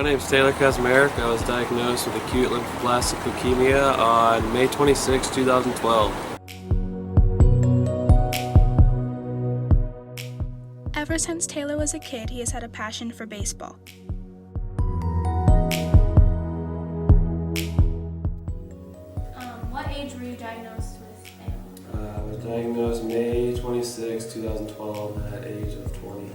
name's Taylor Kaczmarek. I was diagnosed with acute lymphoblastic leukemia on May 26, 2012. Ever since Taylor was a kid, he has had a passion for baseball. What age were you diagnosed with ALL? I was diagnosed May 26, 2012 at age of 20.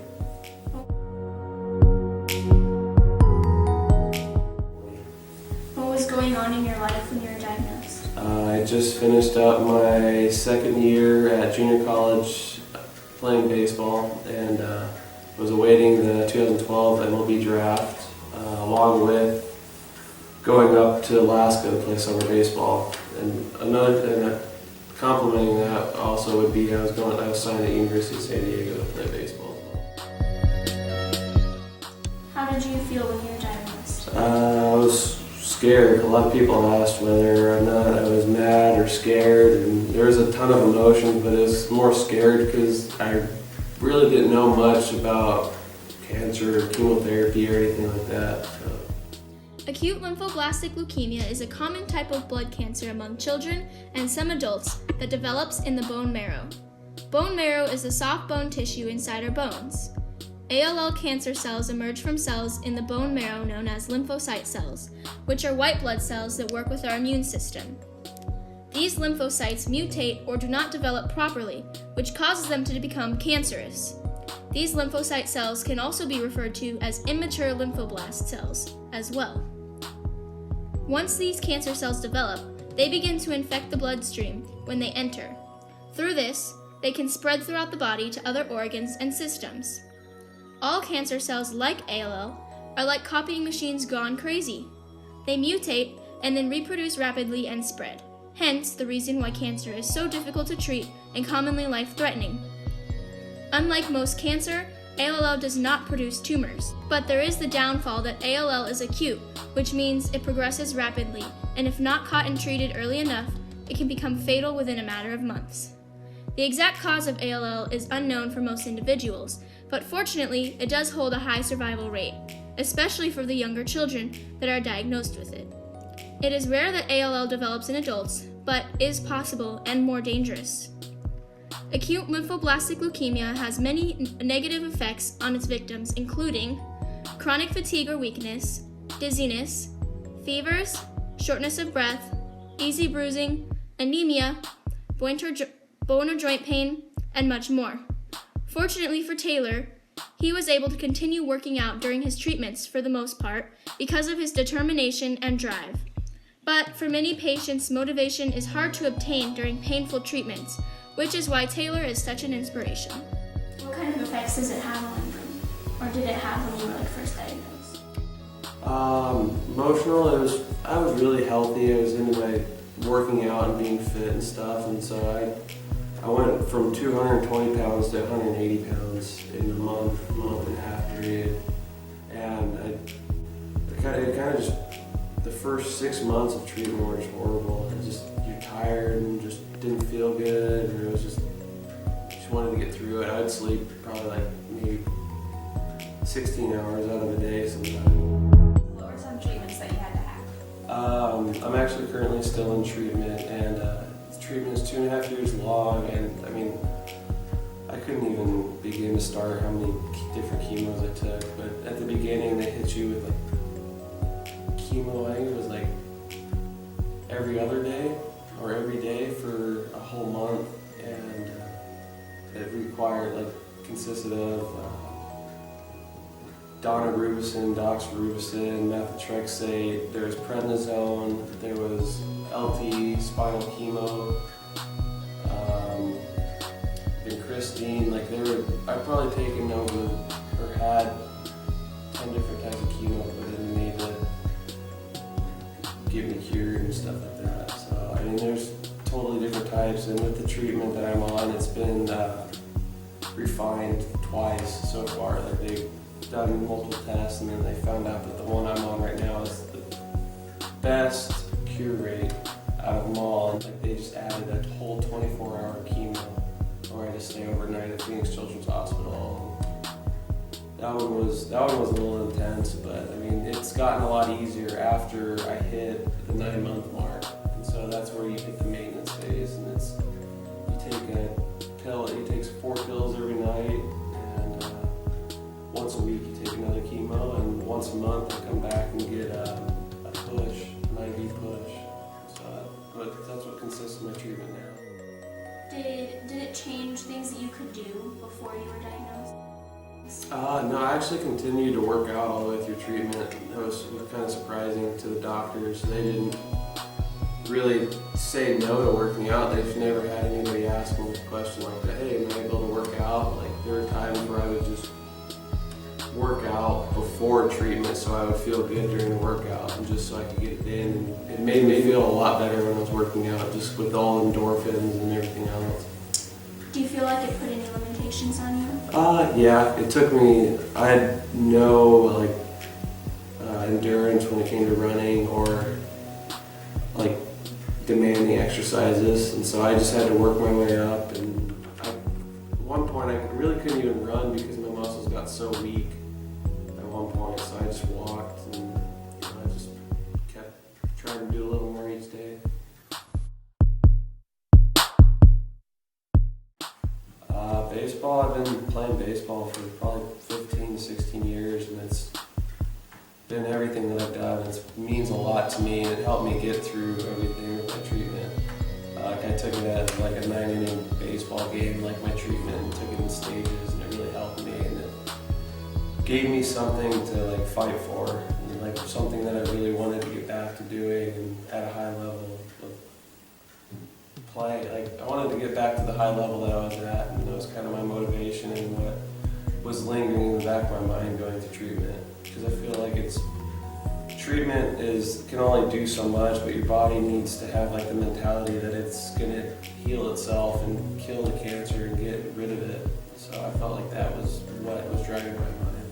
What was going on in your life when you were diagnosed? I just finished up my second year at junior college playing baseball and was awaiting the 2012 MLB draft along with going up to Alaska to play summer baseball. And complementing that also would be I was signed at the University of San Diego to play baseball as well. How did you feel when you were diagnosed? I was scared. A lot of people asked whether or not I was mad or scared, and there was a ton of emotions, but it was more scared because I really didn't know much about cancer or chemotherapy or anything like that. So. Acute lymphoblastic leukemia is a common type of blood cancer among children and some adults that develops in the bone marrow. Bone marrow is the soft bone tissue inside our bones. ALL cancer cells emerge from cells in the bone marrow known as lymphocyte cells, which are white blood cells that work with our immune system. These lymphocytes mutate or do not develop properly, which causes them to become cancerous. These lymphocyte cells can also be referred to as immature lymphoblast cells as well. Once these cancer cells develop, they begin to infect the bloodstream when they enter. Through this, they can spread throughout the body to other organs and systems. All cancer cells, like ALL, are like copying machines gone crazy. They mutate and then reproduce rapidly and spread. Hence, the reason why cancer is so difficult to treat and commonly life-threatening. Unlike most cancer, ALL does not produce tumors, but there is the downfall that ALL is acute, which means it progresses rapidly, and if not caught and treated early enough, it can become fatal within a matter of months. The exact cause of ALL is unknown for most individuals, but fortunately, it does hold a high survival rate, especially for the younger children that are diagnosed with it. It is rare that ALL develops in adults, but is possible and more dangerous. Acute lymphoblastic leukemia has many negative effects on its victims, including chronic fatigue or weakness, dizziness, fevers, shortness of breath, easy bruising, anemia, bone or joint pain, and much more. Fortunately for Taylor, he was able to continue working out during his treatments for the most part because of his determination and drive. But for many patients, motivation is hard to obtain during painful treatments, which is why Taylor is such an inspiration. What kind of effects does it have on you? Or did it have when you were first diagnosed? Emotional, I was really healthy. I was into my working out and being fit and stuff, and so I went from 220 pounds to 180 pounds in a month and a half period. And it kind of just, the first 6 months of treatment were just horrible. You're tired and just didn't feel good, and it was just wanted to get through it. I'd sleep probably maybe 16 hours out of the day sometimes. What were some treatments that you had to have? I'm actually currently still in treatment, and treatment is 2.5 years long, and I couldn't even begin to start how many different chemos I took, but at the beginning they hit you with chemo, I think it was every other day or every day for a whole month, and it consisted of doxorubicin, methotrexate, there was prednisone, there was LT, spinal chemo, vincristine. I've probably taken over or had 10 different types of chemo put into me to get me cured and stuff like that. So there's totally different types, and with the treatment that I'm on, it's been refined twice so far. They've done multiple tests, and then they found out that the one I'm on right now is the best cure rate out of them all. And they just added a whole 24-hour chemo where I just stay overnight at Phoenix Children's Hospital. That one was a little intense, but I mean, it's gotten a lot easier after I hit the 9-month mark. And so that's where you hit the maintenance phase, and you take a pill. He takes 4 pills every night, and once a week you take another chemo, and once a month I come back and get a push, an IV push. So that's what consists of my treatment now. Did it change things that you could do before you were diagnosed? No, I actually continued to work out all the way through treatment. It was kind of surprising to the doctors. They didn't really say no to working out. They've never had anybody ask me a question like that. Hey, am I able to work out? Like, there were times where I would just work out before treatment so I would feel good during the workout and just so I could get it in. And it made me feel a lot better when I was working out, just with all the endorphins and everything else. Do you feel like it put any limitations on you? Yeah, it took me, I had no endurance when it came to running or like demanding exercises, and so I just had to work my way up. And at one point I really couldn't even run because my muscles got so weak at one point, so I just walked, and I just kept trying to do a little more each day. Baseball, I've been playing baseball for probably 15, 16 years, and it's been everything that I've done. It means a lot to me, and it helped me get through everything with my treatment. I took it as like a 9-inning baseball game, like my treatment, and took it in stages, and it really helped me, and it gave me something to fight for, and something that I really wanted to get back to doing and at a high level. I wanted to get back to the high level that I was at, and that was kind of my motivation and what was lingering in the back of my mind going to treatment. Because I feel like treatment can only do so much, but your body needs to have the mentality that it's going to heal itself and kill the cancer and get rid of it. So I felt like that was what was driving my mind.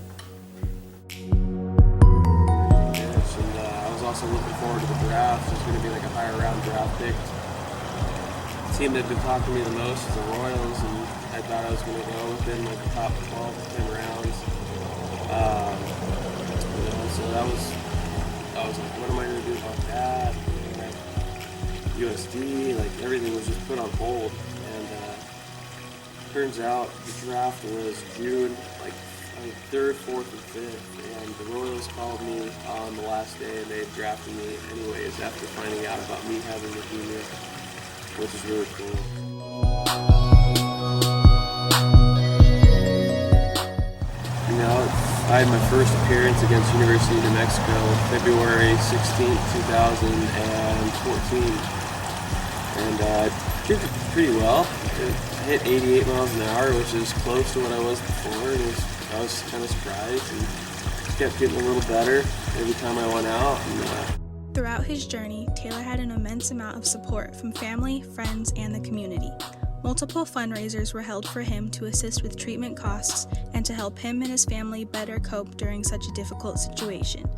Yes, and I was also looking forward to the draft. There's going to be a higher round draft pick. The team that had been talking to me the most is the Royals, and I thought I was going to go within the top 12 to 10 rounds. So I was like, what am I going to do about that? USD, everything was just put on hold. And turns out the draft was June, 3rd, 4th, and 5th. And the Royals called me on the last day, and they drafted me anyways after finding out about me having leukemia, which is really cool. I had my first appearance against University of New Mexico February 16th, 2014. And I did pretty well. I hit 88 miles an hour, which is close to what I was before. I was kind of surprised and just kept getting a little better every time I went out. Throughout his journey, Taylor had an immense amount of support from family, friends, and the community. Multiple fundraisers were held for him to assist with treatment costs and to help him and his family better cope during such a difficult situation.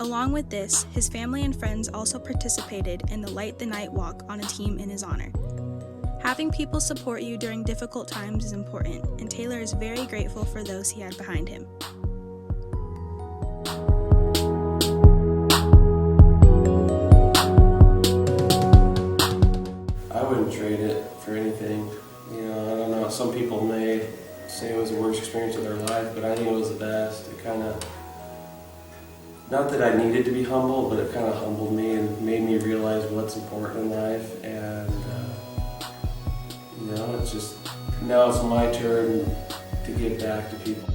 Along with this, his family and friends also participated in the Light the Night Walk on a team in his honor. Having people support you during difficult times is important, and Taylor is very grateful for those he had behind him. I wouldn't trade it for anything. I don't know, some people may say it was the worst experience of their life, but I think it was the best. It kind of, not that I needed to be humbled, but it kind of humbled me and made me realize what's important in life. And it's just, now it's my turn to give back to people.